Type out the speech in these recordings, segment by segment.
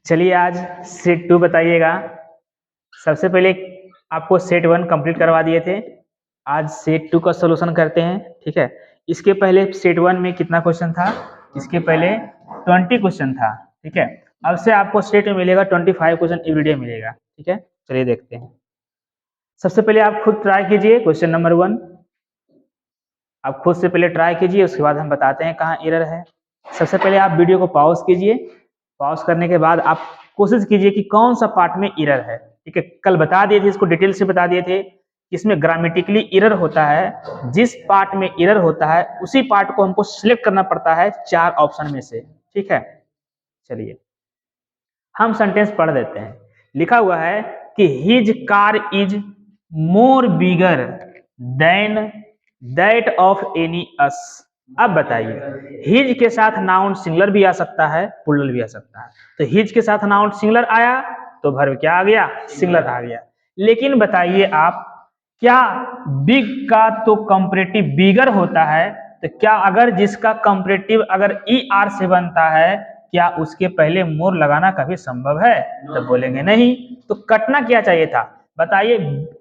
चलिए आज सेट 2 बताइएगा। सबसे पहले आपको सेट 1 कंप्लीट करवा दिए थे, आज सेट 2 का सॉल्यूशन करते हैं। ठीक है, इसके पहले सेट 1 में कितना क्वेश्चन था? इसके पहले 20 क्वेश्चन था। ठीक है, अब से आपको सेट में मिलेगा 25 क्वेश्चन एवरीडे मिलेगा। ठीक है, चलिए देखते हैं। सबसे पहले आप खुद ट्राई कीजिए क्वेश्चन नंबर 1। आप खुद से पहले ट्राई कीजिए, उसके बाद हम बताते हैं कहाँ एरर है। सबसे पहले आप वीडियो को पॉज कीजिए। पॉज करने के बाद आप कोशिश कीजिए कि कौन सा पार्ट में एरर है। ठीक है, कल बता दिए थे, इसको डिटेल से बता दिए थे। इसमें ग्रामेटिकली एरर होता है, जिस पार्ट में एरर होता है उसी पार्ट को हमको सिलेक्ट करना पड़ता है 4 ऑप्शन में से। ठीक है, चलिए हम सेंटेंस पढ़ देते हैं। लिखा हुआ है कि his car is more bigger than that of any us. अब बताइए, हिज के साथ नाउन सिंगुलर भी आ सकता है, प्लूरल भी आ सकता है। तो हिज के साथ नाउन सिंगुलर आया तो वर्ब क्या आ गया? सिंगुलर आ गया। लेकिन बताइए आप, क्या बिग का तो कंपैरेटिव बिगर होता है, तो क्या अगर जिसका कंपैरेटिव अगर ई आर से बनता है, क्या उसके पहले मोर लगाना कभी संभव है? तो बोलेंगे नहीं। तो कटना क्या चाहिए था? बताइए,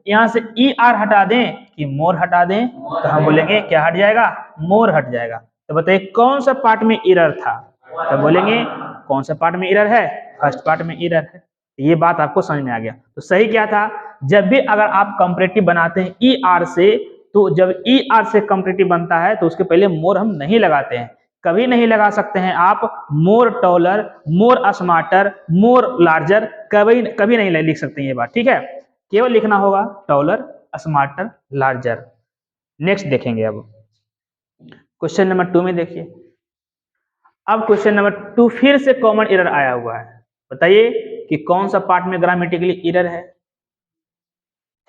यहाँ से ई आर हटा दें कि मोर हटा दें? तो हम बोलेंगे क्या हट जाएगा? मोर हट जाएगा। तो बताइए कौन सा पार्ट में एरर था? तो बोलेंगे कौन सा पार्ट में एरर है? फर्स्ट पार्ट में एरर है। ये बात आपको समझ में आ गया। तो सही क्या था? जब भी अगर आप कंपैरेटिव बनाते हैं ई आर से, तो जब ई आर से कंपैरेटिव बनता है तो उसके पहले मोर हम नहीं लगाते हैं, कभी नहीं लगा सकते हैं आप। मोर टॉलर, मोर स्मार्टर, मोर लार्जर कभी कभी नहीं लिख सकते हैं ये बात। ठीक है, केवल लिखना होगा टॉलर, स्मार्टर, लार्जर। नेक्स्ट देखेंगे। अब क्वेश्चन नंबर 2 में देखिए। अब क्वेश्चन नंबर 2 फिर से कॉमन एरर आया हुआ है। बताइए कि कौन सा पार्ट में ग्रामेटिकली एरर है।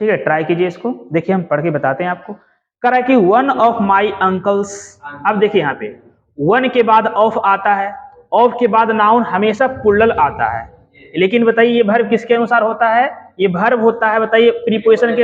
ठीक है, ट्राई कीजिए इसको। देखिए हम पढ़ के बताते हैं आपको। कह रहा है कि वन ऑफ माई अंकल्स। अब देखिए यहाँ पे वन के बाद ऑफ आता है, ऑफ के बाद नाउन हमेशा प्लूरल आता है। लेकिन बताइए ये वर्ब किसके अनुसार होता है? ये वर्ब होता है, बताइए प्रीपोजिशन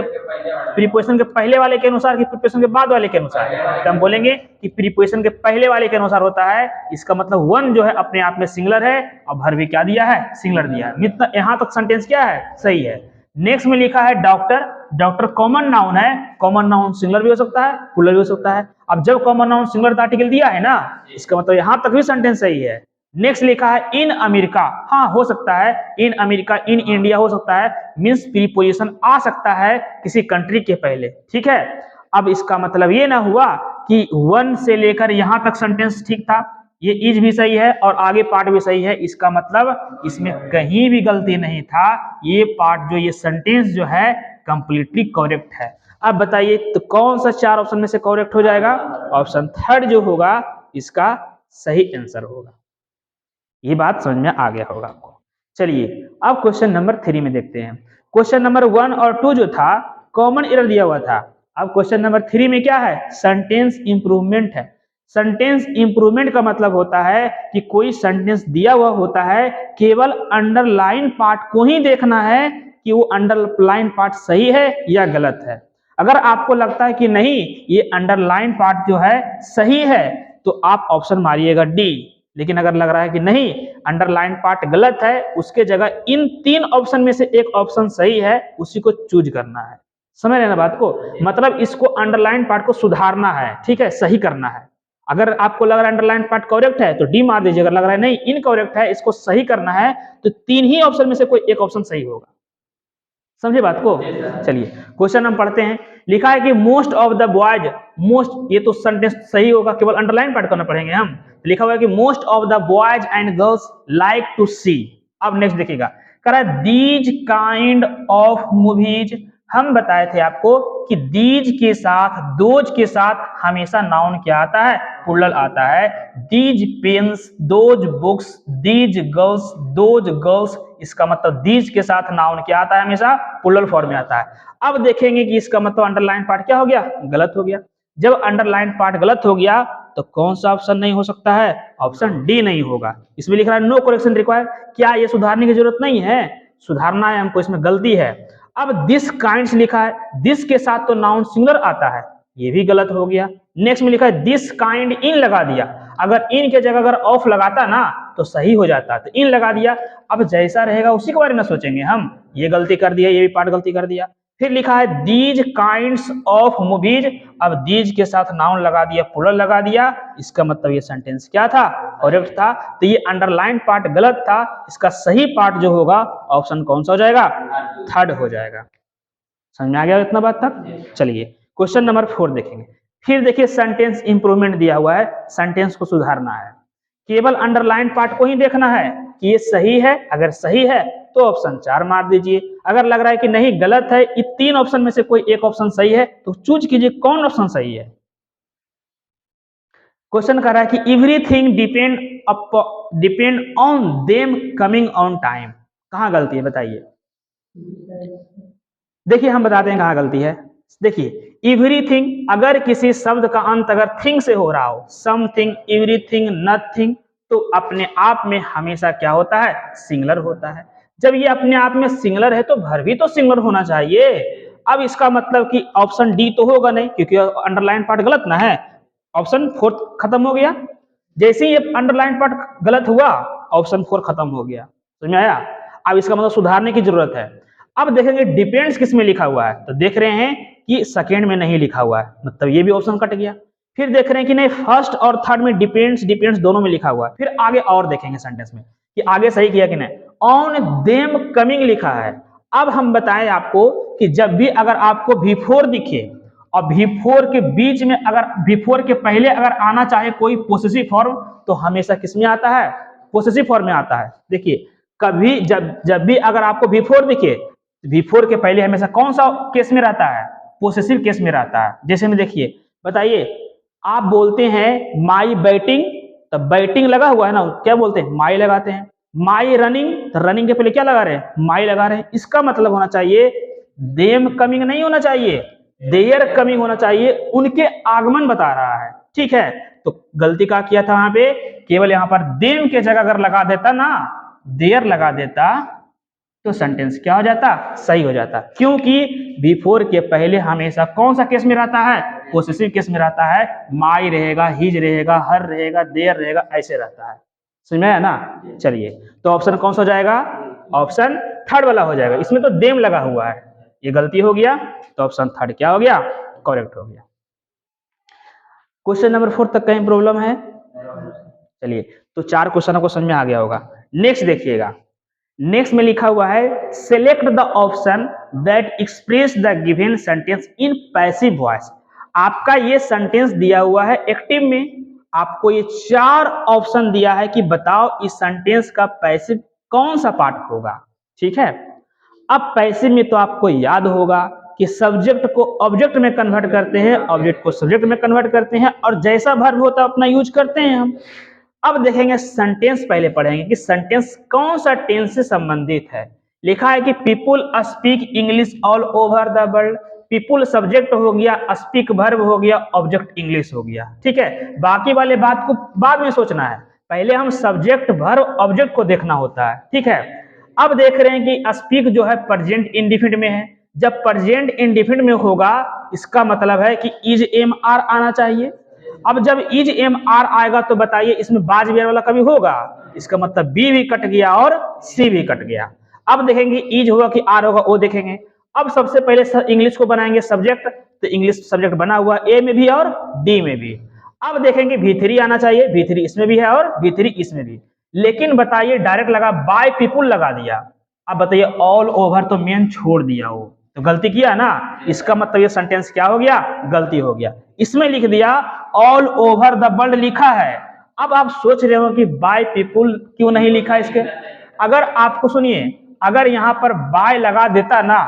के पहले वाले के अनुसार कि प्रीपोजिशन के बाद वाले के अनुसार? तो हम बोलेंगे कि प्रीपोजिशन के पहले वाले के अनुसार होता है। इसका मतलब वन जो है अपने आप में सिंगुलर है और वर्ब भी क्या दिया है? सिंगुलर दिया है। यहाँ तक सेंटेंस क्या है? सही है। नेक्स्ट में लिखा है डॉक्टर। डॉक्टर कॉमन नाउन है, कॉमन नाउन सिंगुलर भी हो सकता है, प्लूरल भी हो सकता है। अब जब कॉमन नाउन सिंगुलर आर्टिकल दिया है ना, इसका मतलब यहां तक भी सेंटेंस सही है। नेक्स्ट लिखा है इन अमेरिका। हाँ हो सकता है, इन अमेरिका, इन इंडिया हो सकता है, मीन्स प्रीपोजिशन आ सकता है किसी कंट्री के पहले। ठीक है, अब इसका मतलब ये ना हुआ कि वन से लेकर यहां तक सेंटेंस ठीक था, ये इज भी सही है और आगे पार्ट भी सही है। इसका मतलब इसमें कहीं भी गलती नहीं था। ये पार्ट जो ये सेंटेंस जो है कंप्लीटली करेक्ट है। अब बताइए तो कौन सा 4 ऑप्शन में से करेक्ट हो जाएगा? ऑप्शन थर्ड जो होगा इसका सही आंसर होगा। ये बात समझ में आ गया होगा आपको। चलिए अब क्वेश्चन नंबर 3 में देखते हैं। क्वेश्चन नंबर 1 और 2 जो था कॉमन एरर दिया हुआ था। अब क्वेश्चन नंबर 3 में क्या है? सेंटेंस इंप्रूवमेंट है। सेंटेंस इंप्रूवमेंट का मतलब होता है कि कोई सेंटेंस दिया हुआ होता है, केवल अंडरलाइन पार्ट को ही देखना है कि वो अंडरलाइन पार्ट सही है या गलत है। अगर आपको लगता है कि नहीं ये अंडरलाइन पार्ट जो है सही है, तो आप ऑप्शन मारिएगा डी। लेकिन अगर लग रहा है कि नहीं अंडरलाइन पार्ट गलत है, उसके जगह इन 3 ऑप्शन में से एक ऑप्शन सही है, उसी को चूज करना है। समझ रहे ना बात को? मतलब इसको अंडरलाइन पार्ट को सुधारना है, ठीक है, सही करना है। अगर आपको लग रहा है अंडरलाइन पार्ट करेक्ट है तो डी मार दीजिए, अगर लग रहा है नहीं इनकरेक्ट है, इसको सही करना है, तो 3 ही ऑप्शन में से कोई एक ऑप्शन सही होगा। समझे बात को? चलिए क्वेश्चन हम पढ़ते हैं। लिखा है कि most of the boys, most ये तो सेंटेंस सही होगा, केवल अंडरलाइन पार्ट करना पड़ेंगे हम। लिखा हुआ है कि most of the boys and girls like to see. अब नेक्स्ट देखिएगा, कह रहा है दीज काइंड ऑफ मूवीज। हम बताए थे आपको कि दीज के साथ, दोज के साथ हमेशा नाउन क्या आता है? प्लूरल आता है। These pens, those books, these girls, those girls, इसका मतलब दीज के साथ नाउन क्या आता है? हमेशा प्लूरल फॉर्म में आता है। अब देखेंगे कि इसका मतलब अंडरलाइन पार्ट क्या हो गया? गलत हो गया। जब अंडरलाइन पार्ट गलत हो गया तो कौन सा ऑप्शन नहीं हो सकता है? ऑप्शन डी नहीं होगा। इसमें लिख रहा है नो करेक्शन रिक्वायर्ड। क्या ये सुधारने की जरूरत नहीं है? सुधारना है हमको, इसमें गलती है। अब दिस काइंड्स लिखा है, दिस के साथ तो नाउन सिंगुलर आता है, ये भी गलत हो गया। नेक्स्ट में लिखा है दिस काइंड इन लगा दिया। अगर इन के जगह अगर ऑफ लगाता ना तो सही हो जाता, तो इन लगा दिया। अब जैसा रहेगा उसी के बारे में सोचेंगे हम। ये गलती कर दिया, ये भी पार्ट गलती कर दिया। फिर लिखा है दीज काइंड्स ऑफ मूवीज, अब दीज के साथ नाउन लगा दिया, प्लूरल लगा दिया, इसका मतलब ये सेंटेंस क्या था, करेक्ट था। तो ये अंडरलाइन पार्ट गलत था, इसका सही पार्ट जो होगा ऑप्शन कौन सा हो जाएगा, थर्ड हो जाएगा। समझ में आ गया इतना बात तक? चलिए क्वेश्चन नंबर 4 देखेंगे। फिर देखिए सेंटेंस इंप्रूवमेंट दिया हुआ है, सेंटेंस को सुधारना है। केवल अंडरलाइन पार्ट को ही देखना है कि ये सही है, अगर सही है तो ऑप्शन 4 मार दीजिए। अगर लग रहा है कि नहीं गलत है, ये 3 ऑप्शन में से कोई एक ऑप्शन सही है, तो चूज कीजिए कौन ऑप्शन सही है। क्वेश्चन कर रहा है कि everything depend on them coming on time, कहाँ गलती है बताइए। देखिए हम बताते हैं कहाँ गलती है। देखिए एवरीथिंग, अगर किसी शब्द का अंत अगर थिंग से हो रहा हो, समथिंग, एवरीथिंग, नथिंग, तो अपने आप में हमेशा क्या होता है, सिंगुलर होता है। जब ये अपने आप में सिंगुलर है तो वर्ब भी तो सिंगुलर होना चाहिए। अब इसका मतलब कि ऑप्शन डी तो होगा नहीं, क्योंकि अंडरलाइन पार्ट गलत ना है, ऑप्शन 4 खत्म हो गया। जैसे ही ये अंडरलाइन पार्ट गलत हुआ ऑप्शन 4 खत्म हो गया। समझ में आया? अब इसका मतलब सुधारने की जरूरत है। अब देखेंगे डिपेंड्स किस में लिखा हुआ है, तो देख रहे हैं कि सेकेंड में नहीं लिखा हुआ है, मतलब ये भी ऑप्शन कट गया। फिर देख रहे हैं कि नहीं फर्स्ट और थर्ड में डिपेंड्स दोनों में लिखा हुआ है। फिर आगे और देखेंगे सेंटेंस में कि आगे सही किया कि नहीं। ऑन देम कमिंग लिखा है। अब हम बताएं आपको कि जब भी अगर आपको बिफोर दिखे और बिफोर के बीच में अगर बिफोर के पहले अगर आना चाहे कोई पोसेसिव फॉर्म, तो हमेशा किस में आता है, पोसेसिव फॉर्म में आता है। देखिए कभी जब भी अगर आपको बिफोर दिखे, बिफोर के पहले हमेशा कौन सा केस में रहता है, पोसेसिव केस में रहता है। जैसे में देखिए बताइए, आप बोलते हैं माई बैटिंग, तो बैटिंग लगा हुआ है ना, क्या बोलते हैं, माई लगाते हैं। माई रनिंग, तो रनिंग के पहले क्या लगा रहे हैं, माई लगा रहे हैं। इसका मतलब होना चाहिए देम कमिंग नहीं होना चाहिए, देयर कमिंग होना चाहिए, उनके आगमन बता रहा है। ठीक है, तो गलती क्या किया था वहां पे, केवल यहां पर देम के जगह अगर लगा देता ना, देयर लगा देता, तो सेंटेंस क्या हो जाता, सही हो जाता। क्योंकि बिफोर के पहले हमेशा कौन सा केस में रहता है, पोसेसिव केस में रहता है। माई रहेगा, हिज रहेगा, हर रहेगा, देयर रहेगा, ऐसे रहता है। समझ में आया ना? चलिए तो ऑप्शन कौन सा हो जाएगा, ऑप्शन थर्ड वाला हो जाएगा। इसमें तो देम लगा हुआ है, ये गलती हो गया, तो ऑप्शन थर्ड क्या हो गया, करेक्ट हो गया। क्वेश्चन नंबर 4 तक कहीं प्रॉब्लम है? चलिए तो 4 क्वेश्चनों को समझ में आ गया होगा। नेक्स्ट देखिएगा, नेक्स्ट में लिखा हुआ है select the option that express the given sentence in passive voice. आपका ये सेंटेंस दिया हुआ है एक्टिव में, आपको ये 4 ऑप्शन दिया है कि बताओ इस सेंटेंस का पैसिव कौन सा पार्ट होगा। ठीक है, अब पैसिव में तो आपको याद होगा कि सब्जेक्ट को ऑब्जेक्ट में कन्वर्ट करते हैं, ऑब्जेक्ट को सब्जेक्ट में कन्वर्ट करते हैं, और जैसा वर्ब होता है अपना यूज करते हैं हम। अब देखेंगे सेंटेंस, पहले पढ़ेंगे कि सेंटेंस कौन सा टेंस से संबंधित है। लिखा है कि people speak English all over the world. People subject हो गया, स्पीक वर्ब हो गया, ऑब्जेक्ट इंग्लिश हो गया। ठीक है, बाकी वाले बात को बाद में सोचना है, पहले हम सब्जेक्ट वर्ब ऑब्जेक्ट को देखना होता है। ठीक है, अब देख रहे हैं कि स्पीक जो है प्रेजेंट इंडिफिनिट में है। जब प्रेजेंट इंडिफिनिट में होगा इसका मतलब है कि इज एम आर आना चाहिए। अब जब इज एम आर आएगा तो बताइए इसमें बाज वेयर वाला कभी होगा, इसका मतलब बी भी कट गया और सी भी कट गया। अब देखेंगे इज होगा कि आर होगा, वो देखेंगे। अब सबसे पहले इंग्लिश को बनाएंगे सब्जेक्ट, तो इंग्लिश सब्जेक्ट बना हुआ ए में भी और डी में भी। अब देखेंगे V3 आना चाहिए, V3 इसमें भी है और V3 इसमें भी। लेकिन बताइए डायरेक्ट लगा बाय पीपुल लगा दिया। अब बताइए ऑल ओवर तो मेन छोड़ दिया, वो तो गलती किया ना, इसका मतलब ये सेंटेंस क्या हो गया, गलती हो गया। इसमें लिख दिया ऑल ओवर द वर्ल्ड लिखा है। अब आप सोच रहे हो कि बाय पीपुल क्यों नहीं लिखा इसके। अगर आपको सुनिए, अगर यहाँ पर बाय लगा देता ना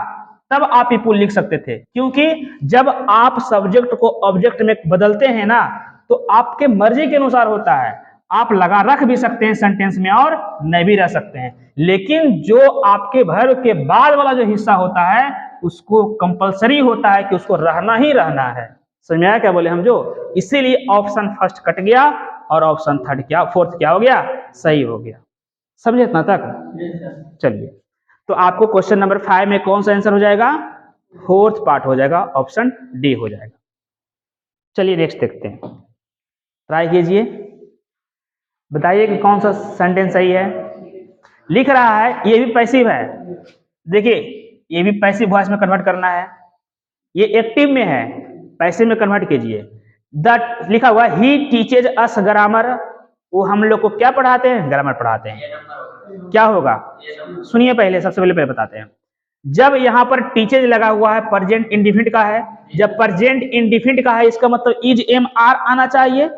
तब आप पीपुल लिख सकते थे, क्योंकि जब आप सब्जेक्ट को ऑब्जेक्ट में बदलते हैं ना तो आपके मर्जी के अनुसार होता है। आप लगा रख भी सकते हैं सेंटेंस में और नहीं भी रह सकते हैं, लेकिन जो आपके वर्ब के बाद वाला जो हिस्सा होता है उसको कंपलसरी होता है कि उसको रहना ही रहना है। समझ में आया क्या बोले हम जो, इसीलिए ऑप्शन फर्स्ट कट गया और ऑप्शन फोर्थ क्या हो गया, सही हो गया। समझे इतना तक? चलिए तो आपको क्वेश्चन नंबर 5 में कौन सा आंसर हो जाएगा, फोर्थ पार्ट हो जाएगा, ऑप्शन डी हो जाएगा। चलिए नेक्स्ट देखते हैं, ट्राई कीजिए। बताइए कि कौन सा सेंटेंस सही है। लिख रहा है ये भी पैसिव है, देखिए ये भी पैसिव वॉइस में कन्वर्ट करना है, ये एक्टिव में है, पैसिव में कन्वर्ट कीजिए। दैट लिखा हुआ ही टीचेज अस ग्रामर, वो हम लोग को क्या पढ़ाते हैं, ग्रामर पढ़ाते हैं। क्या होगा, सुनिए पहले, सबसे पहले बताते हैं। जब यहाँ पर टीचेज लगा हुआ है, प्रेजेंट इंडिफिनिट का है, जब प्रेजेंट इंडिफिनिट का है इसका मतलब इज एम आर आना चाहिए।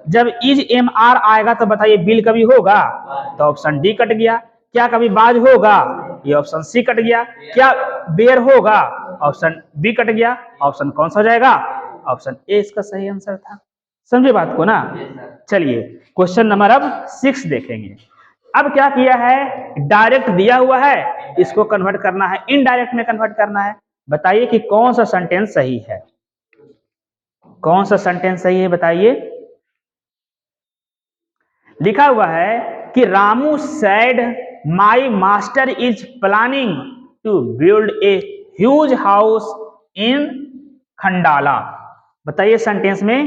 जब इज एम आर आएगा तो बताइए बिल कभी होगा, तो ऑप्शन डी कट गया। क्या कभी बाज होगा, ये ऑप्शन सी कट गया। क्या बेर होगा, ऑप्शन बी कट गया। ऑप्शन कौन सा हो जाएगा, ऑप्शन ए इसका सही आंसर था। समझे बात को ना। चलिए क्वेश्चन नंबर अब 6 देखेंगे। अब क्या किया है, डायरेक्ट दिया हुआ है, इसको कन्वर्ट करना है इनडायरेक्ट में कन्वर्ट करना है। बताइए कि कौन सा सेंटेंस सही है, कौन सा सेंटेंस सही है बताइए। लिखा हुआ है कि Ramu said my master is planning to build a huge house in Khandala. बताइए सेंटेंस में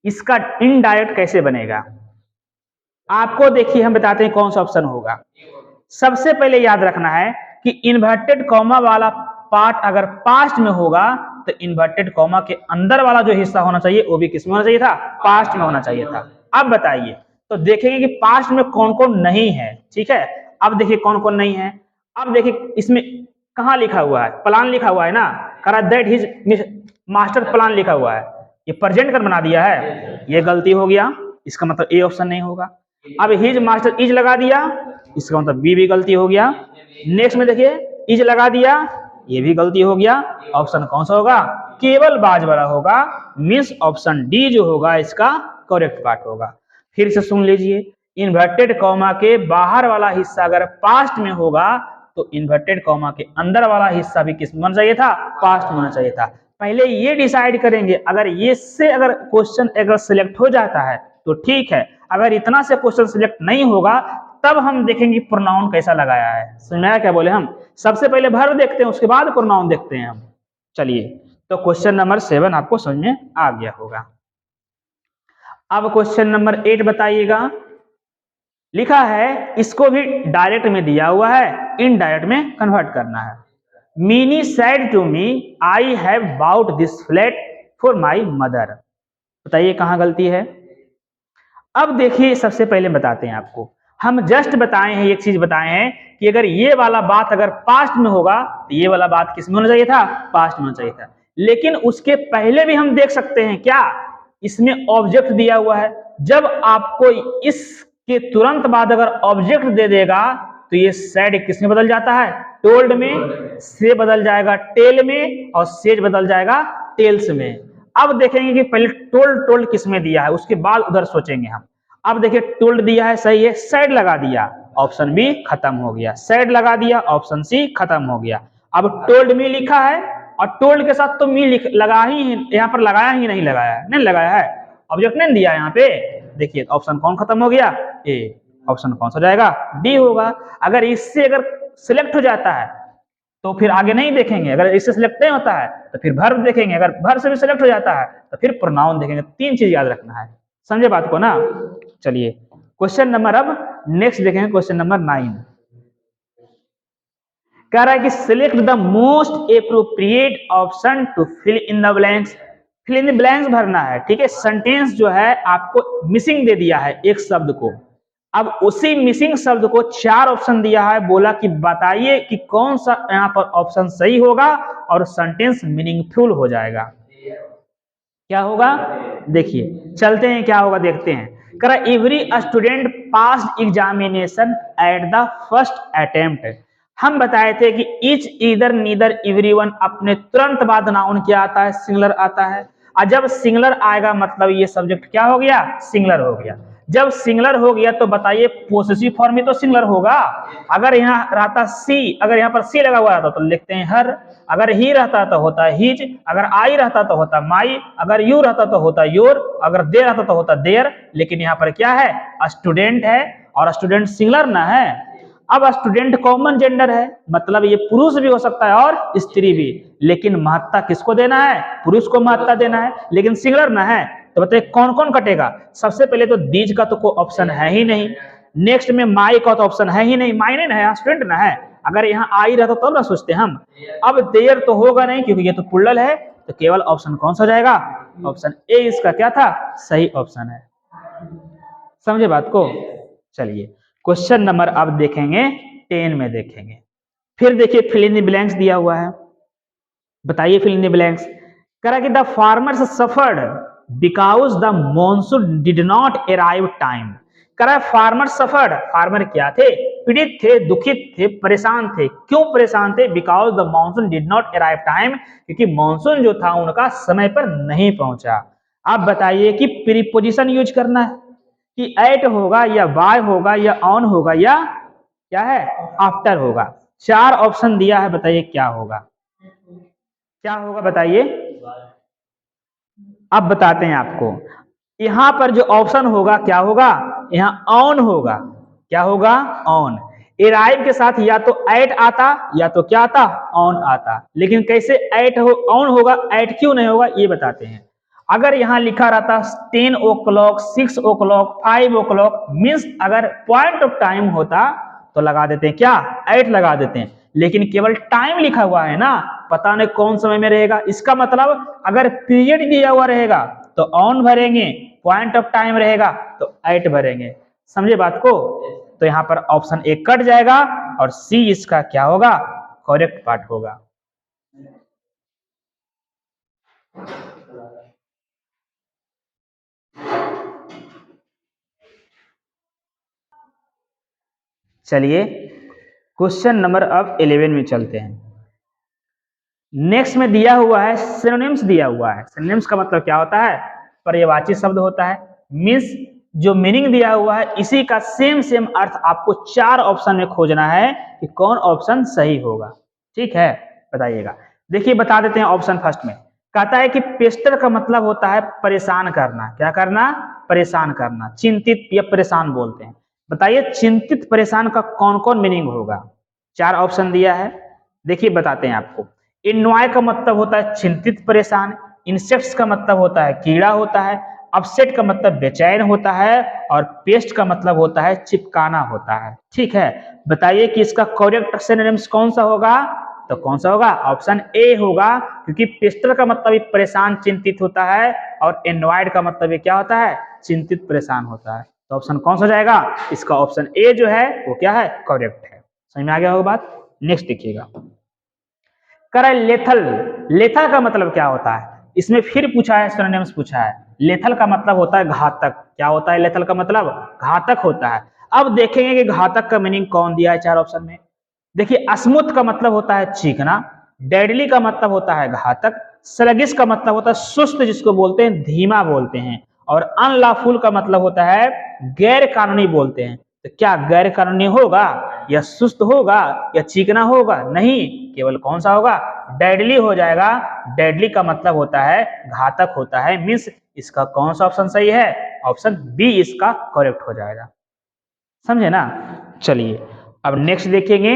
इसका इनडायरेक्ट कैसे बनेगा। आपको देखिए हम बताते हैं कौन सा ऑप्शन होगा। सबसे पहले याद रखना है कि इन्वर्टेड कॉमा वाला पार्ट अगर पास्ट में होगा तो इन्वर्टेड कॉमा के अंदर वाला जो हिस्सा होना चाहिए वो भी किसमें होना चाहिए था, पास्ट में होना चाहिए था। अब बताइए, तो देखेंगे कि पास्ट में कौन कौन नहीं है, ठीक है। अब देखिए कौन कौन नहीं है। अब देखिए इसमें कहाँ लिखा हुआ है, प्लान लिखा हुआ है ना, करा दैट हिज मास्टर प्लान लिखा हुआ है, ये प्रेजेंट कर बना दिया है, ये गलती हो गया, इसका मतलब ए ऑप्शन नहीं होगा। अब हिज मास्टर इज लगा दिया, इसका मतलब बी भी गलती हो गया। नेक्स्ट में देखिए इज लगा दिया, ये भी गलती हो गया। ऑप्शन कौन सा होगा, केवल बाज वाला होगा, मींस ऑप्शन डी जो होगा इसका करेक्ट पार्ट होगा। फिर से सुन लीजिए, इन्वर्टेड कॉमा के बाहर वाला हिस्सा अगर पास्ट में होगा तो इन्वर्टेड कॉमा के अंदर वाला हिस्सा भी किस में होना चाहिए था, पास्ट में होना चाहिए था। पहले ये डिसाइड करेंगे, अगर ये से अगर क्वेश्चन अगर सिलेक्ट हो जाता है तो ठीक है, अगर इतना से क्वेश्चन सिलेक्ट नहीं होगा तब हम देखेंगे प्रोनाउन कैसा लगाया है। सुनाया क्या बोले हम, सबसे पहले वर्ब देखते हैं उसके बाद प्रोनाउन देखते हैं हम। चलिए तो क्वेश्चन नंबर 7 आपको समझ में आ गया होगा। अब क्वेश्चन नंबर 8 बताइएगा। लिखा है इसको भी डायरेक्ट में दिया हुआ है, इनडायरेक्ट में कन्वर्ट करना है। Mini said to me I have bought this flat for my mother. बताइए कहाँ गलती है। अब देखिए सबसे पहले बताते हैं आपको, हम जस्ट बताए हैं, एक चीज बताए हैं कि अगर ये वाला बात अगर पास्ट में होगा तो ये वाला बात किस में होना चाहिए था, पास्ट में होना चाहिए था। लेकिन उसके पहले भी हम देख सकते हैं क्या, इसमें ऑब्जेक्ट दिया हुआ है। जब आपको इसके तुरंत बाद अगर ऑब्जेक्ट दे देगा तो ये सैड किस में बदल जाता है, टोल्ड में, से बदल जाएगा टेल में, और सेज बदल जाएगा टेल्स में। अब देखेंगे कि पहले टोल्ड टोल्ड किस में दिया है, उसके बाद उधर सोचेंगे हम। अब देखिए टोल्ड दिया है, सही है, सैड लगा दिया, ऑप्शन बी खत्म हो गया, सैड लगा दिया, ऑप्शन सी खत्म हो गया। अब टोल्ड मी लिखा है और टोल्ड के साथ तो मी लगा ही, यहाँ पर लगाया ही नहीं, लगाया है नहीं, लगाया है, ऑब्जेक्ट नहीं दिया यहाँ पे। देखिए ऑप्शन कौन खत्म हो गया, ए। ऑप्शन कौन सा जाएगा, डी होगा। अगर इससे अगर सिलेक्ट हो जाता है तो फिर आगे नहीं देखेंगे, अगर इससे सिलेक्ट नहीं होता है तो फिर वर्ब देखेंगे, अगर वर्ब से भी सिलेक्ट हो जाता है तो फिर प्रोनाउन देखेंगे। 3 चीज याद रखना है, समझे बात को ना। चलिए क्वेश्चन नंबर अब नेक्स्ट देखेंगे, क्वेश्चन नंबर 9 कह रहा है कि select the most appropriate option to fill in the blanks. Fill in the blanks भरना है, ठीक है। सेंटेंस जो है आपको मिसिंग दे दिया है एक शब्द को, अब उसी मिसिंग शब्द को 4 ऑप्शन दिया है, बोला कि बताइए कि कौन सा यहाँ पर ऑप्शन सही होगा और सेंटेंस मीनिंगफुल हो जाएगा। क्या होगा देखिए, चलते हैं क्या होगा देखते हैं। कह रहा every student passed examination at the first attempt. हम बताए थे कि इच, ईदर, नीदर, एवरीवन अपने तुरंत बाद नाउन क्या आता है, सिंगुलर आता है। और जब सिंगुलर आएगा मतलब ये सब्जेक्ट क्या हो गया, सिंगुलर हो गया। जब सिंगुलर हो गया तो बताइए पोसेसिव फॉर्म में तो सिंगुलर होगा। अगर यहाँ रहता सी, अगर यहाँ पर सी लगा हुआ रहता तो लिखते हैं हर, अगर ही रहता तो होता हिज, अगर आई रहता तो होता माई, अगर यू रहता तो होता योर, अगर दे रहता तो होता देयर। लेकिन यहाँ पर क्या है, स्टूडेंट है और स्टूडेंट सिंगुलर ना है। अब स्टूडेंट कॉमन जेंडर है, मतलब ये पुरुष भी हो सकता है और स्त्री भी, लेकिन महत्ता किसको देना है, पुरुष को महत्ता देना है, लेकिन सिंगुलर ना है तो बताइए कौन कौन कटेगा। सबसे पहले तो दीज का तो कोई ऑप्शन है ही नहीं, नेक्स्ट में माई का तो ऑप्शन है ही नहीं, माई नहीं है, स्टूडेंट ना है, अगर यहाँ आ ही रहता तब ना सोचते हम। अब देयर तो होगा नहीं क्योंकि ये तो प्लुरल है, तो केवल ऑप्शन कौन सा हो जाएगा, ऑप्शन ए इसका क्या था, सही ऑप्शन है। समझे बात को। चलिए क्वेश्चन नंबर अब देखेंगे 10 में देखेंगे। फिर देखिए फिल इन द ब्लैंक्स दिया हुआ है, बताइए फिल इन द ब्लैंक्स। करा कि the farmers suffered because the monsoon did not arrive time. करा फार्मर सफर्ड, फार्मर क्या थे, पीड़ित थे, दुखित थे, परेशान थे। क्यों परेशान थे, because the monsoon did not arrive time, क्योंकि मॉनसून जो था उनका समय पर नहीं पहुंचा। अब बताइए कि प्रीपोजिशन यूज करना है कि एट होगा या बाय होगा या ऑन होगा या क्या है आफ्टर होगा। चार ऑप्शन दिया है, बताइए क्या होगा, क्या होगा बताइए। अब बताते हैं आपको, यहां पर जो ऑप्शन होगा क्या होगा, यहाँ ऑन होगा, क्या होगा ऑन। अराइव के साथ या तो एट आता या तो क्या आता, ऑन आता, लेकिन कैसे एट हो ऑन होगा, एट क्यों नहीं होगा ये बताते हैं। अगर यहाँ लिखा रहता 10 o'clock, 6 o'clock, 5 o'clock, मीन्स अगर पॉइंट ऑफ टाइम होता तो लगा देते हैं क्या, एट लगा देते हैं, लेकिन केवल टाइम लिखा हुआ है ना, पता नहीं कौन समय में रहेगा। इसका मतलब अगर पीरियड दिया हुआ रहेगा तो ऑन भरेंगे, पॉइंट ऑफ टाइम रहेगा तो एट भरेंगे। समझे बात को। तो यहाँ पर ऑप्शन ए कट जाएगा और सी इसका क्या होगा, करेक्ट पार्ट होगा। चलिए क्वेश्चन नंबर अब 11 में चलते हैं। नेक्स्ट में दिया हुआ है सिनोनिम्स दिया हुआ है। सिनोनिम्स का मतलब क्या होता है, पर्यायवाची शब्द होता है, मीन्स जो मीनिंग दिया हुआ है इसी का सेम अर्थ आपको चार ऑप्शन में खोजना है कि कौन ऑप्शन सही होगा। ठीक है बताइएगा। देखिए बता देते हैं ऑप्शन फर्स्ट में कहता है कि पेस्टर का मतलब होता है परेशान करना। क्या करना, परेशान करना, चिंतित या परेशान बोलते हैं। बताइए चिंतित परेशान का कौन कौन मीनिंग होगा। चार ऑप्शन दिया है, देखिए बताते हैं आपको। इनॉय का मतलब होता है चिंतित परेशान, इंसेक्ट्स का मतलब होता है कीड़ा होता है, अपसेट का मतलब बेचैन होता है, और पेस्ट का मतलब होता है चिपकाना होता है। ठीक है बताइए कि इसका करेक्ट सिनोनिम्स कौन सा होगा, तो कौन सा होगा, ऑप्शन ए होगा, क्योंकि पेस्टर का मतलब भी परेशान चिंतित होता है और एनॉयड का मतलब क्या होता है, चिंतित परेशान होता है। तो ऑप्शन कौन सा जाएगा, इसका ऑप्शन ए जो है वो क्या है, करेक्ट है। समझ में आ गया होगा बात। नेक्स्ट देखिएगा, करे लेथल। लेथल का मतलब क्या होता है, इसमें फिर पूछा है, सिनोनिम्स पूछा है। लेथल का मतलब होता है घातक। क्या होता है लेथल का मतलब, घातक होता है। अब देखेंगे कि घातक का मीनिंग कौन दिया है चार ऑप्शन में। देखिए अस्मुथ का मतलब होता है चीखना, डेडली का मतलब होता है घातक, स्लगिश का मतलब होता है सुस्त जिसको बोलते हैं धीमा बोलते हैं, और अनलॉफुल का मतलब होता है गैर कानूनी बोलते हैं। तो क्या गैर कानूनी होगा या सुस्त होगा या चीखना होगा, नहीं, केवल कौन सा होगा, डेडली हो जाएगा। डेडली का मतलब होता है घातक होता है, मीन्स इसका कौन सा ऑप्शन सही है, ऑप्शन बी इसका करेक्ट हो जाएगा। समझे ना। चलिए अब नेक्स्ट देखेंगे।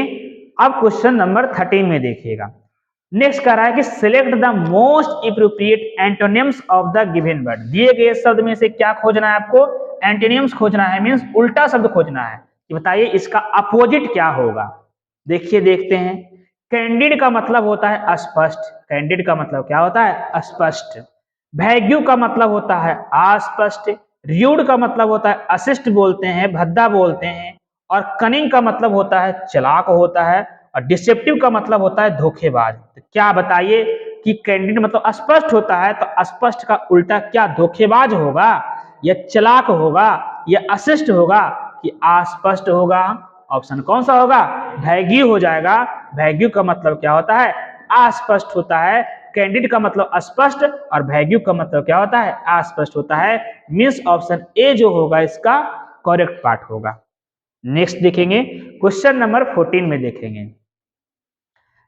अब क्वेश्चन नंबर 13 में देखिएगा। नेक्स्ट कह रहा है कि select the most appropriate antonyms of the given word. दिए गए शब्द में से क्या खोजना है आपको, एंटोनिम्स खोजना है, मीन्स उल्टा शब्द खोजना है कि बताइए इसका अपोजिट क्या होगा। देखिए देखते हैं। कैंडिड का मतलब होता है अस्पष्ट। कैंडिड का मतलब क्या होता है, स्पष्ट। वैग्यू का मतलब होता है अस्पष्ट। र्यूड का मतलब होता है अशिष्ट बोलते हैं, भद्दा बोलते हैं। और कनिंग का मतलब होता है चालाक होता है। और डिसेप्टिव का मतलब होता है धोखेबाज। तो क्या बताइए कि कैंडिड मतलब स्पष्ट होता है, तो स्पष्ट का उल्टा क्या धोखेबाज होगा या चालाक होगा या अशिष्ट होगा कि अस्पष्ट होगा। ऑप्शन कौन सा होगा, वैग्यू हो जाएगा। वैग्यू का मतलब क्या होता है, अस्पष्ट होता है। कैंडिड का मतलब स्पष्ट और वैग्यू का मतलब क्या होता है, अस्पष्ट होता है। मीन्स ऑप्शन ए जो होगा इसका करेक्ट पार्ट होगा। नेक्स्ट देखेंगे क्वेश्चन नंबर 14 में देखेंगे।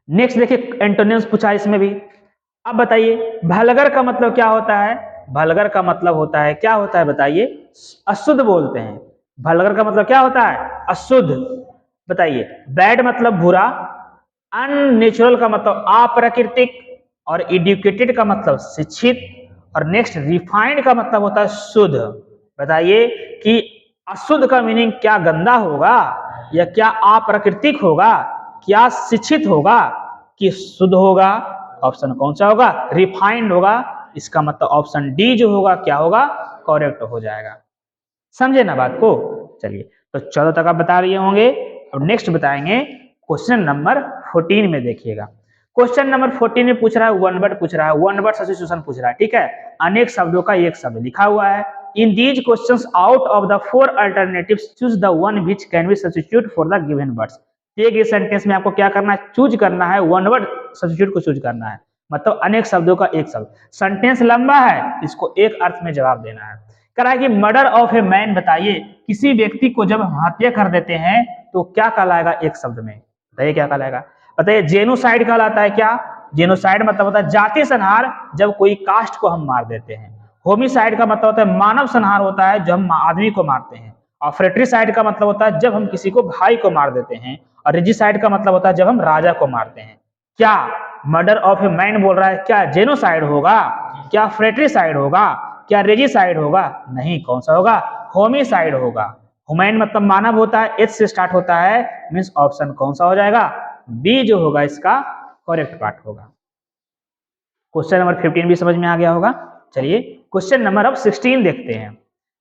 नेक्स्ट देखिए एंटोनिम्स पूछा है इसमें भी। अब बताइए भलगर का मतलब क्या होता है। भलगर का मतलब होता है, क्या होता है बताइए, अशुद्ध बोलते हैं। भलगर का मतलब क्या होता है, अशुद्ध। बताइए बैड मतलब बुरा, अननेचुरल का मतलब अप्राकृतिक, और एडुकेटेड का मतलब शिक्षित, और नेक्स्ट रिफाइंड का मतलब होता है शुद्ध। बताइए कि अशुद्ध का मीनिंग क्या गंदा होगा या क्या अप्राकृतिक होगा, क्या शिक्षित होगा कि शुद्ध होगा? ऑप्शन कौन सा होगा? रिफाइंड होगा। इसका मतलब ऑप्शन डी जो होगा क्या होगा? करेक्ट हो जाएगा। समझे ना बात को? चलिए, तो 14 तक आप बता रहे होंगे। अब नेक्स्ट बताएंगे क्वेश्चन नंबर 14 में। देखिएगा क्वेश्चन नंबर 14 में पूछ रहा है वन वर्ड पूछ रहा है, वन वर्ड सब्स्टिट्यूशन पूछ रहा है। ठीक है, अनेक शब्दों का एक शब्द लिखा हुआ है। In these questions out of the 4 alternatives choose the one which can be substitute for the given words. एक सेंटेंस में आपको क्या करना है? चूज करना है, वन वर्ड सब्स्टिट्यूट को चूज करना है, मतलब अनेक शब्दों का एक शब्द। सेंटेंस लंबा है, इसको एक अर्थ में जवाब देना है। कह रहा है कि मर्डर ऑफ ए मैन, बताइए किसी व्यक्ति को जब हम हत्या कर देते हैं तो क्या कहलाएगा एक शब्द में? बताइए क्या कहलाएगा? बताइए जेनोसाइड कहलाता है क्या? जेनोसाइड मतलब होता है जाति संहार, जब कोई कास्ट को हम मार देते हैं। होमिसाइड का मतलब होता है मानव संहार होता है, जब हम आदमी को मारते हैं। और फ्रेट्रिसाइड का मतलब होता है जब हम किसी को भाई को मार देते हैं। और रेजिसाइड का मतलब होता है जब हम राजा को मारते हैं। क्या मर्डर ऑफ ए मैन बोल रहा है? क्या जेनोसाइड होगा? क्या फ्रेट्रिसाइड होगा? क्या रेजिसाइड होगा? नहीं, कौन सा होगा? होमिसाइड होगा। ह्यूमैन मतलब मानव होता है, एच से स्टार्ट होता है, मींस ऑप्शन कौन सा हो जाएगा? बी जो होगा इसका करेक्ट पार्ट होगा। क्वेश्चन नंबर 15 भी समझ में आ गया होगा। चलिए क्वेश्चन नंबर अब 16 देखते हैं।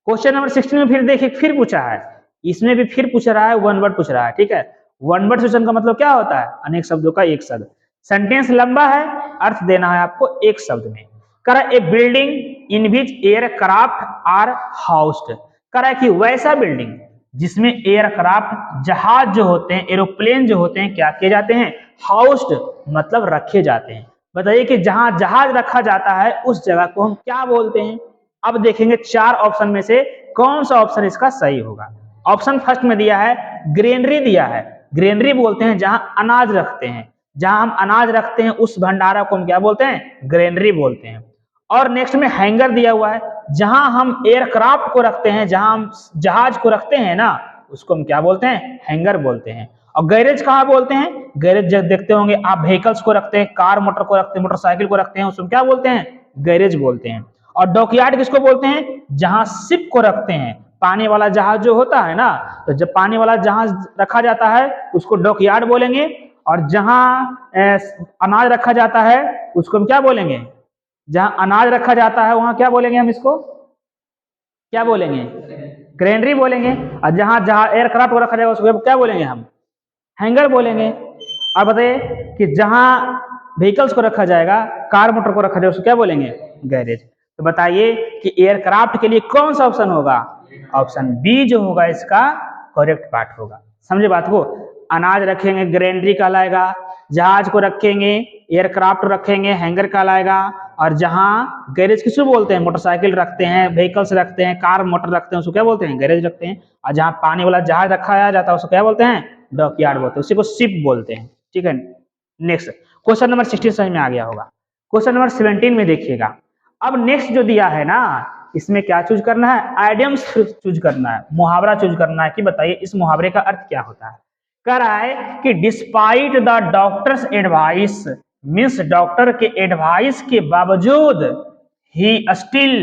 क्वेश्चन नंबर 16 में फिर देखिए, फिर पूछा है, इसमें भी फिर पूछ रहा है, वन वर्ड पूछ रहा है। ठीक है, वन वर्ड सब्स्टिट्यूशन का मतलब क्या होता है? अनेक शब्दों का एक शब्द। सेंटेंस लंबा है, अर्थ देना है आपको एक शब्द में। करा a building in which aircraft are housed. करा कि वैसा बिल्डिंग जिसमें एयरक्राफ्ट जहाज जो होते हैं, एरोप्लेन जो होते हैं, क्या किए जाते हैं? हाउस्ड मतलब रखे जाते हैं। बताइए कि जहां जहाज रखा जाता है उस जगह को हम क्या बोलते हैं? अब देखेंगे 4 ऑप्शन में से कौन सा ऑप्शन इसका सही होगा। ऑप्शन फर्स्ट में दिया है ग्रेनरी दिया है। ग्रेनरी बोलते हैं जहां अनाज रखते हैं, जहां हम अनाज रखते हैं उस भंडारा को हम क्या बोलते हैं? ग्रेनरी बोलते हैं। और नेक्स्ट में हैंगर दिया हुआ है, जहां हम एयरक्राफ्ट को रखते हैं, जहां हम जहाज को रखते हैं ना, उसको हम क्या बोलते हैं? हैंगर बोलते हैं। और गैरेज कहाँ बोलते हैं? गैरेज जब देखते होंगे आप, व्हीकल्स को रखते हैं, कार मोटर को रखते हैं, मोटरसाइकिल को रखते हैं, उसको क्या बोलते हैं? गैरेज बोलते हैं। और डॉकयार्ड किसको बोलते हैं? जहां शिप को रखते हैं, पानी वाला जहाज जो होता है ना, तो जब पानी वाला जहाज रखा जाता है उसको डॉकयार्ड बोलेंगे। और जहां अनाज रखा जाता है उसको हम क्या बोलेंगे? जहां अनाज रखा जाता है वहां क्या बोलेंगे हम? इसको क्या बोलेंगे? ग्रेनरी बोलेंगे। और जहां जहां एयरक्राफ्ट को रखा जाएगा उसको क्या बोलेंगे हम? हैंगर बोलेंगे। और बताइए कि जहां व्हीकल्स को रखा जाएगा, कार मोटर को रखा जाएगा, उसको क्या बोलेंगे? गैरेज। तो बताइए कि एयरक्राफ्ट के लिए कौन सा ऑप्शन होगा? ऑप्शन बी जो होगा इसका करेक्ट पार्ट होगा। समझे बात को? अनाज रखेंगे ग्रेनरी कहलाएगा, जहाज को रखेंगे एयरक्राफ्ट रखेंगे हैंगर कहलाएगा। और जहां गैरेज किसको बोलते हैं? मोटरसाइकिल रखते हैं, व्हीकल्स रखते हैं, कार मोटर रखते हैं, उसको क्या बोलते हैं? गैरेज रखते हैं। और जहां पानी वाला जहाज रखा जाता है उसको क्या बोलते हैं? डॉकयार्ड बोलते हैं, उसी को शिप बोलते हैं। ठीक है, नेक्स्ट क्वेश्चन नंबर 16 समझ में आ गया होगा। क्वेश्चन नंबर 17 में देखिएगा। अब नेक्स्ट जो दिया है ना, इसमें क्या चूज करना है? आइडियम्स चूज करना है, मुहावरा चूज करना है कि बताइए इस मुहावरे का अर्थ क्या होता है। कह रहा है कि despite the doctors advice, means doctor के एडवाइस के बावजूद, ही स्टिल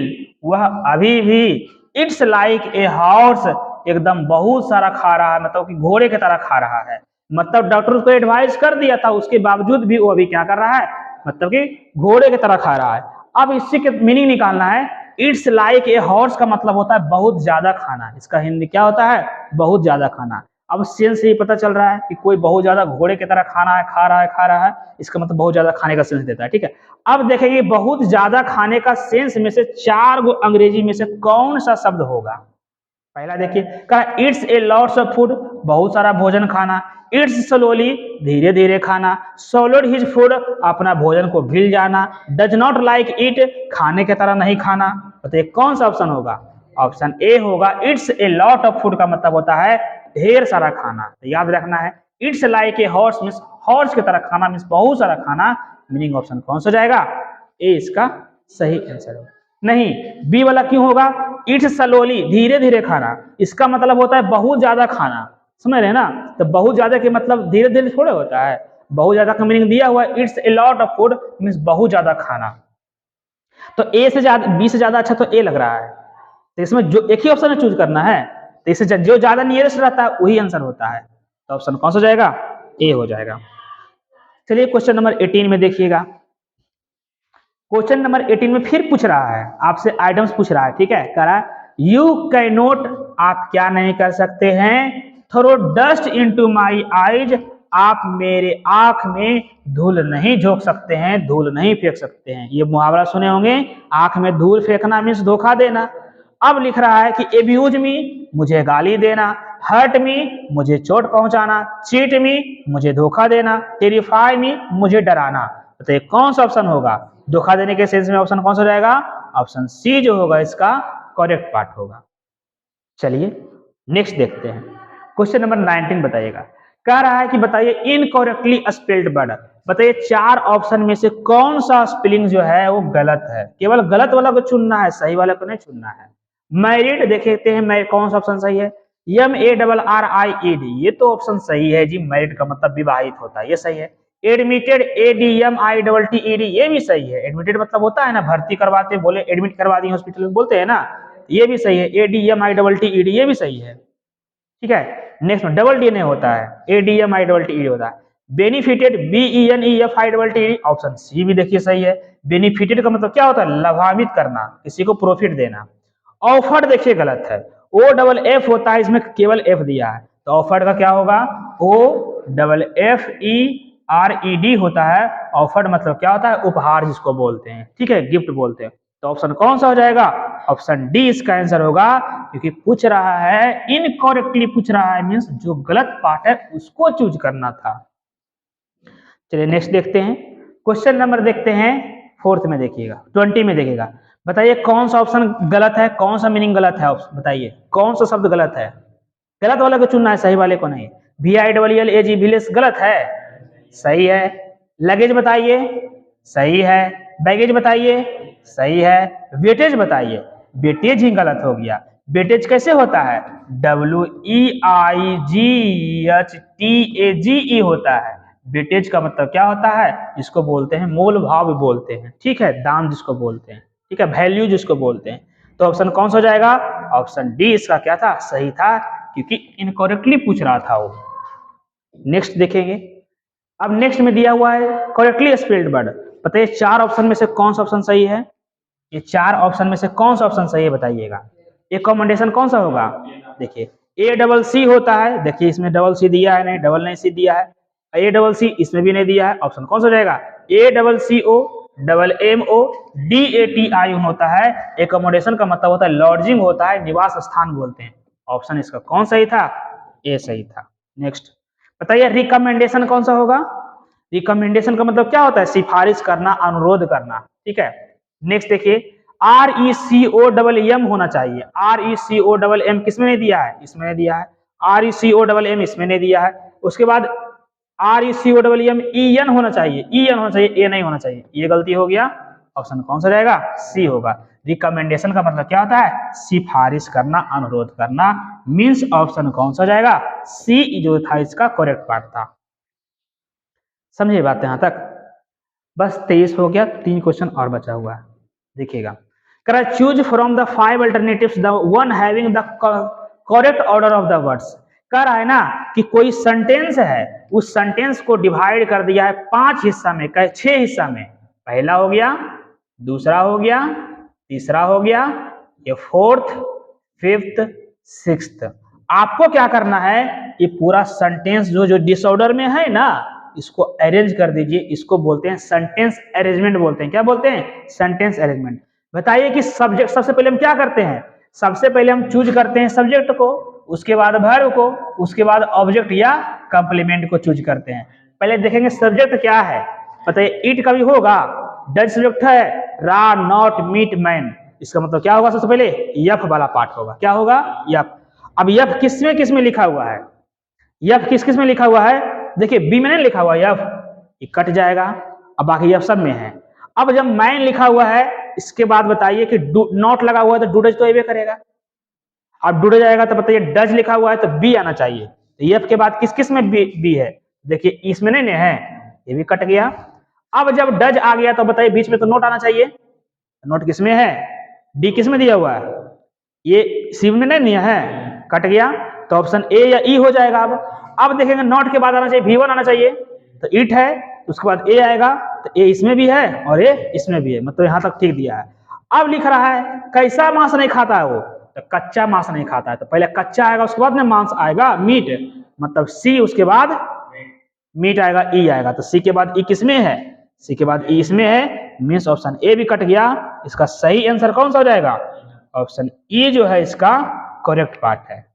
वह अभी भी, इट्स लाइक ए हॉर्स एकदम बहुत सारा खा रहा है, मतलब कि घोड़े की तरह खा रहा है। मतलब डॉक्टर उसको एडवाइस कर दिया था, उसके बावजूद भी वो अभी क्या कर रहा है? मतलब कि घोड़े की तरह खा रहा है। अब इससे के मीनिंग निकालना है। इट्स लाइक ए हॉर्स का मतलब होता है बहुत ज्यादा खाना, इसका हिंदी क्या होता है? बहुत ज्यादा खाना। अब सेंस से ही पता चल रहा है कि कोई बहुत ज्यादा घोड़े की तरह खाना है, खा रहा है, इसका मतलब बहुत ज्यादा खाने का सेंस देता है। ठीक है, अब देखेंगे बहुत ज्यादा खाने का सेंस में से 4 गो अंग्रेजी में से कौन सा शब्द होगा। पहला देखिए, कहा it's a lots of food, बहुत सारा भोजन खाना। इट्स स्लोली, धीरे धीरे खाना। सॉलोड हिज फूड, अपना भोजन को भूल जाना। डज नॉट लाइक इट, खाने की तरह नहीं खाना। बताइए कौन सा ऑप्शन होगा? ऑप्शन ए होगा। It's a lot of food का मतलब होता है ढेर सारा खाना। तो याद रखना है, it's like a horse means horse की तरह खाना, मीन्स बहुत सारा खाना। मीनिंग ऑप्शन कौन सा जाएगा? ए इसका सही आंसर होगा। नहीं, बी वाला क्यों होगा? इट्स स्लोली, धीरे धीरे खाना, इसका मतलब होता है बहुत ज्यादा खाना। समझ रहे हैं ना? तो बहुत ज्यादा के मतलब धीरे धीरे थोड़े होता है, बहुत ज्यादा का मीनिंग दिया हुआ है। It's a lot of food means बहुत ज्यादा खाना। तो ए से ज्यादा, बी से ज्यादा अच्छा तो ए लग रहा है, तो इसमें जो एक ही ऑप्शन चूज करना है, तो इससे जो ज्यादा नियरेस्ट रहता है वही आंसर होता है। तो ऑप्शन कौन सा हो जाएगा? ए हो जाएगा। चलिए क्वेश्चन नंबर 18 में देखिएगा। क्वेश्चन नंबर 18 में फिर पूछ रहा है आपसे, आइटम्स पूछ रहा है, ठीक है। कह रहा है यू कैन नॉट, आप क्या नहीं कर सकते हैं, throw dust into my eyes, आप मेरे आंख में धूल नहीं झोंक सकते हैं, धूल नहीं फेंक सकते हैं। ये मुहावरा सुने होंगे, आंख में धूल फेंकना मीन्स धोखा देना। अब लिख रहा है कि एब्यूज मी, मुझे गाली देना, हर्ट मी, मुझे चोट पहुंचाना, चीट मी, मुझे धोखा देना, टेरिफाई मी, मुझे डराना। तो कौन सा ऑप्शन होगा? धोखा देने के सेंस में ऑप्शन कौन सा हो जाएगा? ऑप्शन सी जो होगा इसका करेक्ट पार्ट होगा। चलिए नेक्स्ट देखते हैं। क्वेश्चन नंबर 19 बताइएगा। कह रहा है कि बताइए इनकरेक्टली स्पेल्ड वर्ड, बताइए चार ऑप्शन में से कौन सा स्पेलिंग जो है वो गलत है। केवल गलत वाला को चुनना है, सही वाला को नहीं चुनना है। मैरिड देखते हैं, मैं कौन सा ऑप्शन सही है? MARRIED, ये तो ऑप्शन सही है जी, मैरिड का मतलब विवाहित होता है, ये सही है। एडमिटेड ADMITTED, ये भी सही है। एडमिटेड मतलब होता है ना भर्ती करवाते, बोले एडमिट करवा दी हॉस्पिटल में, बोलते हैं ना, ये भी सही है। ADMITTED, ये भी सही है, ठीक है। नेक्स्ट में डबल डी नहीं होता है, ADMITTED होता है। बेनिफिटेड BENEFITED, ऑप्शन सी भी देखिए सही है। बेनिफिटेड का मतलब क्या होता है? लाभान्वित करना, किसी को प्रॉफिट देना। ऑफर्ड देखिए गलत है, OFF होता है, इसमें केवल एफ दिया है, तो ऑफर्ड का क्या होगा? OFFERED होता है। ऑफर्ड मतलब क्या होता है? उपहार जिसको बोलते हैं, ठीक है, गिफ्ट बोलते हैं। तो ऑप्शन कौन सा हो जाएगा? ऑप्शन डी इसका आंसर होगा, क्योंकि पूछ रहा है इनकरेक्टली पूछ रहा है, मीन्स जो गलत पार्ट है उसको चूज करना था। चलिए नेक्स्ट देखते हैं। क्वेश्चन नंबर देखते हैं 4 में, देखिएगा 20 में देखिएगा। बताइए कौन सा ऑप्शन गलत है, कौन सा मीनिंग गलत है, बताइए कौन सा शब्द गलत है। गलत वाले को चुनना है, सही वाले को नहीं। VILLAG विलेज गलत है, सही है। लगेज बताइए, सही है। बैगेज बताइए, सही है। वेटेज बताइए, वेटेज ही गलत हो गया। वेटेज कैसे होता है? WEIGHTAGE होता है। वेटेज का मतलब क्या होता है? इसको बोलते हैं मोल भाव बोलते हैं, ठीक है, दाम जिसको बोलते हैं, ठीक है, वैल्यू जिसको बोलते हैं। तो ऑप्शन कौन सा हो जाएगा? ऑप्शन डी इसका क्या था? सही था, क्योंकि इनकरेक्टली पूछ रहा था वो। नेक्स्ट देखेंगे। अब नेक्स्ट में दिया हुआ है करेक्टली स्पेल्ड वर्ड, बताइए चार ऑप्शन में से कौन सा ऑप्शन सही है। ये चार ऑप्शन में से कौन सा ऑप्शन सही है बताइएगा। एकॉमोडेशन कौन सा होगा? देखिए ACC होता है, देखिए इसमें डबल सी दिया है, नहीं डबल नहीं सी दिया है। ACC इसमें भी नहीं दिया है, ऑप्शन कौन सा हो जाएगा? ACCOMMODATI होता है। एकॉमोडेशन का मतलब होता है लॉजिंग होता है, निवास स्थान बोलते हैं। ऑप्शन इसका कौन सही था? ए सही था। नेक्स्ट बताइए रिकमेंडेशन कौन सा होगा? रिकमेंडेशन का मतलब क्या होता है? सिफारिश करना, अनुरोध करना, ठीक है। नेक्स्ट देखिए RECOMM होना चाहिए। RECOMM किसमें नहीं दिया है? इसमें नहीं दिया है। RECOMM इसमें नहीं दिया है। उसके बाद RECOMMEN होना चाहिए, EN होना चाहिए, ए नहीं होना चाहिए, ये गलती हो गया। ऑप्शन कौन सा जाएगा? सी होगा। रिकमेंडेशन का मतलब क्या होता है? सिफारिश करना, अनुरोध करना, मीन्स ऑप्शन कौन सा जाएगा? सी जो था इसका करेक्ट पार्ट था। समझे बात यहां तक? बस 23 हो गया, 3 क्वेश्चन और बचा हुआ है, देखिएगा। Choose from the 5 alternatives the one having the correct order of the words. कह रहा है ना कि कोई सेंटेंस है, उस सेंटेंस को डिवाइड कर दिया है 5 हिस्सा में, 6 हिस्सा में। पहला हो गया, दूसरा हो गया, तीसरा हो गया, ये फोर्थ, फिफ्थ, सिक्स्थ। आपको क्या करना है? ये पूरा सेंटेंस जो डिसऑर्डर में है ना, इसको अरेंज कर दीजिए। इसको बोलते हैं सेंटेंस अरेंजमेंट बोलते हैं। क्या बोलते हैं? Sentence arrangement. बताइए कि सब्जेक्ट, सबसे पहले हम क्या करते हैं? सबसे पहले हम चूज करते हैं सब्जेक्ट को, उसके बाद वर्ब को, उसके बाद ऑब्जेक्ट या कंप्लीमेंट को चूज करते हैं। पहले देखेंगे सब्जेक्ट क्या है। बताइए ईट कभी होगा, डज सब्जेक्ट है, रा, नॉट, मीट, मैन। इसका मतलब क्या होगा? सबसे पहले यफ वाला पार्ट होगा। क्या होगा? यफ। अब यफ किस में लिखा हुआ है? यफ किस में लिखा हुआ है? देखिए बी में नहीं लिखा हुआ यफ, ये कट जाएगा। अब बाकी यफ सब में है। अब जब मैन लिखा हुआ है, इसके बाद बताइए कि नॉट लगा हुआ है तो डूडज तो ये करेगा। अब डूडज आएगा तो बताइए डज लिखा हुआ है तो बी आना चाहिए। तो यफ के बाद किस में बी है? देखिए इसमें नहीं है, ये भी कट गया। अब जब डज आ गया तो बताइए बीच में तो नोट आना चाहिए। नोट किस में है, डी किस में दिया हुआ है, ये सी में नहीं दिया है, कट गया तो ऑप्शन ए या ई हो जाएगा। अब देखेंगे नॉट के बाद आना चाहिए V1 आना चाहिए, तो इट है तो उसके बाद ए आएगा, तो ए इसमें भी है और ए इसमें भी है, मतलब यहाँ तक ठीक दिया है। अब लिख रहा है कैसा मांस नहीं खाता है वो, तो कच्चा मांस नहीं खाता है, तो पहले कच्चा आएगा उसके बाद में मांस आएगा मीट, मतलब सी उसके बाद मीट आएगा, ई आएगा, तो सी के बाद ई किसमें है, सी के बाद ई इसमें है, मीन्स ऑप्शन ए भी कट गया। इसका सही आंसर कौन सा हो जाएगा, ऑप्शन ई जो है इसका करेक्ट पार्ट है।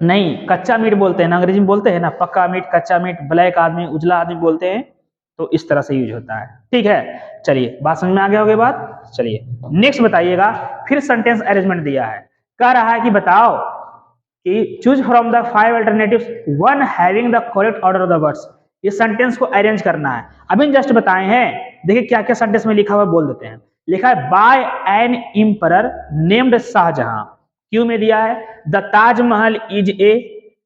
नहीं, कच्चा मीट बोलते हैं ना, अंग्रेजी में बोलते हैं ना, पक्का मीट, कच्चा मीट, ब्लैक आदमी, उजला आदमी बोलते हैं, तो इस तरह से यूज होता है। ठीक है, चलिए बात समझ में आ गया होगी बात। चलिए नेक्स्ट बताइएगा, फिर सेंटेंस अरेंजमेंट दिया है, कह रहा है कि बताओ कि choose from the 5 alternatives one having the correct order of the words. इस सेंटेंस को अरेंज करना है, अभी जस्ट बताए हैं, देखिए क्या क्या सेंटेंस में लिखा हुआ बोल देते हैं। लिखा है by an emperor named Shahjahan, Q में दिया है the Taj Mahal is a,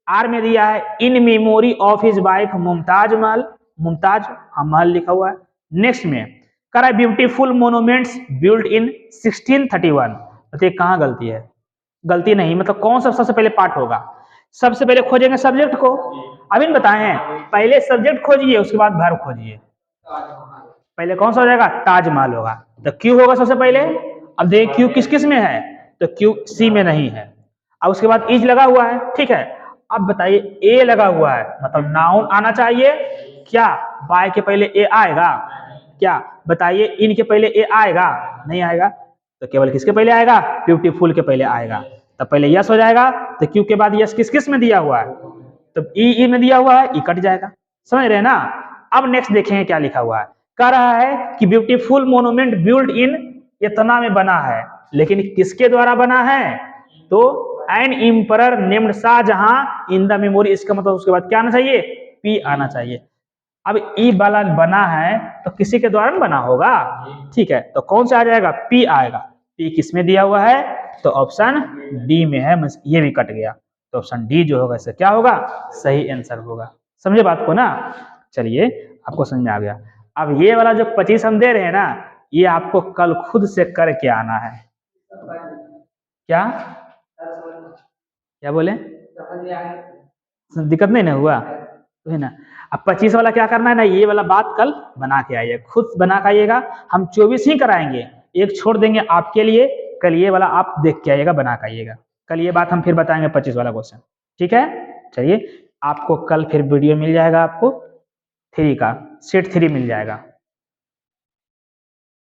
R में दिया है in memory of his wife Mumtaz Mahal, Mumtaz महल लिखा हुआ है। नेक्स्ट में करा ब्यूटीफुल मोन्यूमेंट्स बिल्ट इन 1631, बताइए कहाँ गलती है, गलती नहीं, मतलब कौन सा सबसे पहले पार्ट होगा, सबसे पहले खोजेंगे सब्जेक्ट को, अभी बताए हैं, पहले सब्जेक्ट खोजिए उसके बाद वर्ब खोजिए, पहले कौन सा हो जाएगा, ताजमहल होगा, तो क्यू होगा सबसे पहले। अब देखिए क्यू किस किस में है, तो क्यू सी में नहीं है, अब उसके बाद इज लगा हुआ है, ठीक है। अब बताइए ए लगा हुआ है, मतलब नाउन आना चाहिए क्या, बाय के पहले ए आएगा क्या, बताइए इन के पहले ए आएगा, नहीं आएगा, तो केवल किसके पहले आएगा, ब्यूटीफुल के पहले आएगा, तब पहले यस हो जाएगा, तो क्यू के बाद यस किस किस में दिया हुआ है, तो ई में दिया हुआ है, ई कट जाएगा, समझ रहे हैं ना। अब नेक्स्ट देखेंगे क्या लिखा हुआ है, कह रहा है कि ब्यूटीफुल मोन्यूमेंट बिल्ड इन इतना में बना है, लेकिन किसके द्वारा बना है, तो an emperor named Shahjahan in the memory, इसका मतलब उसके बाद क्या आना चाहिए, पी आना चाहिए। अब ई वाला बना है तो किसी के द्वारा बना होगा, ठीक है, तो कौन सा आ जाएगा, पी आएगा, पी किसमें दिया हुआ है, तो ऑप्शन डी में है, ये भी कट गया, तो ऑप्शन डी जो होगा इससे क्या होगा, सही आंसर होगा। समझे बात को ना, चलिए आपको समझ में आ गया। अब ये वाला जो 25 हम दे रहे हैं ना, ये आपको कल खुद से करके आना है, क्या क्या बोले, दिक्कत नहीं ना हुआ, तो है ना। अब 25 वाला क्या करना है ना, ये वाला बात कल बना के आइए, खुद बना के आइएगा, हम 24 ही कराएंगे, एक छोड़ देंगे आपके लिए, कल ये वाला आप देख के आइएगा, बना के आइएगा, कल ये बात हम फिर बताएंगे 25 वाला क्वेश्चन, ठीक है। चलिए आपको कल फिर वीडियो मिल जाएगा, आपको 3 का सेट 3 मिल जाएगा।